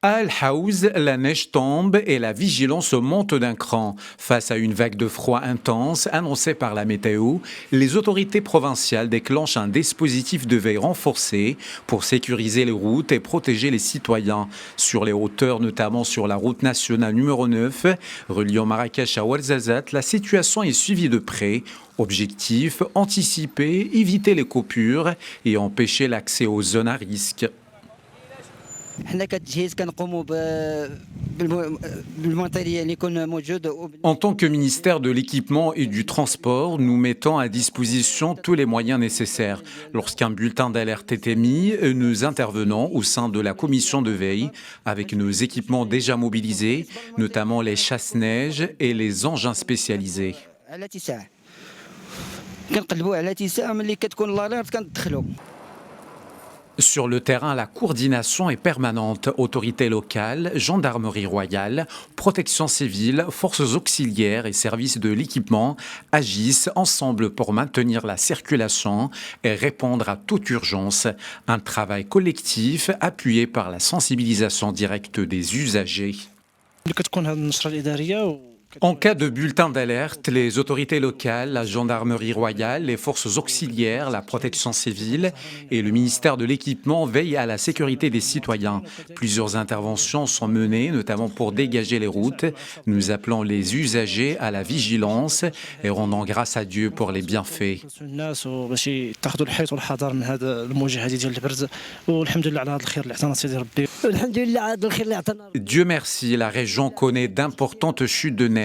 À Al-Haouz, la neige tombe et la vigilance monte d'un cran. Face à une vague de froid intense annoncée par la météo, les autorités provinciales déclenchent un dispositif de veille renforcé pour sécuriser les routes et protéger les citoyens. Sur les hauteurs, notamment sur la route nationale numéro 9, reliant Marrakech à Ouarzazate, la situation est suivie de près. Objectif, anticiper, éviter les coupures et empêcher l'accès aux zones à risque. En tant que ministère de l'Équipement et du Transport, nous mettons à disposition tous les moyens nécessaires. Lorsqu'un bulletin d'alerte est émis, nous intervenons au sein de la commission de veille avec nos équipements déjà mobilisés, notamment les chasse-neige et les engins spécialisés. Sur le terrain, la coordination est permanente. Autorités locales, gendarmerie royale, protection civile, forces auxiliaires et services de l'équipement agissent ensemble pour maintenir la circulation et répondre à toute urgence. Un travail collectif appuyé par la sensibilisation directe des usagers. En cas de bulletin d'alerte, les autorités locales, la gendarmerie royale, les forces auxiliaires, la protection civile et le ministère de l'Équipement veillent à la sécurité des citoyens. Plusieurs interventions sont menées, notamment pour dégager les routes. Nous appelons les usagers à la vigilance et rendons grâce à Dieu pour les bienfaits. Dieu merci, la région connaît d'importantes chutes de neige.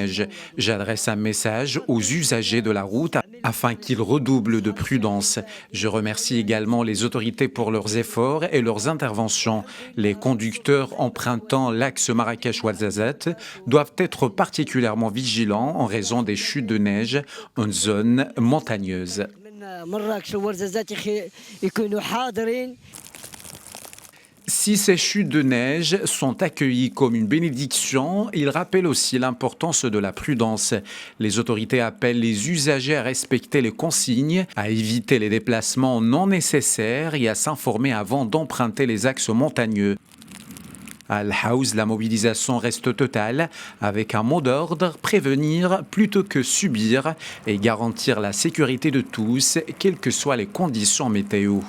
J'adresse un message aux usagers de la route afin qu'ils redoublent de prudence. Je remercie également les autorités pour leurs efforts et leurs interventions. Les conducteurs empruntant l'axe Marrakech-Ouarzazate doivent être particulièrement vigilants en raison des chutes de neige en zone montagneuse. Si ces chutes de neige sont accueillies comme une bénédiction, ils rappellent aussi l'importance de la prudence. Les autorités appellent les usagers à respecter les consignes, à éviter les déplacements non nécessaires et à s'informer avant d'emprunter les axes montagneux. À Al-Haouz, la mobilisation reste totale, avec un mot d'ordre, prévenir plutôt que subir et garantir la sécurité de tous, quelles que soient les conditions météo.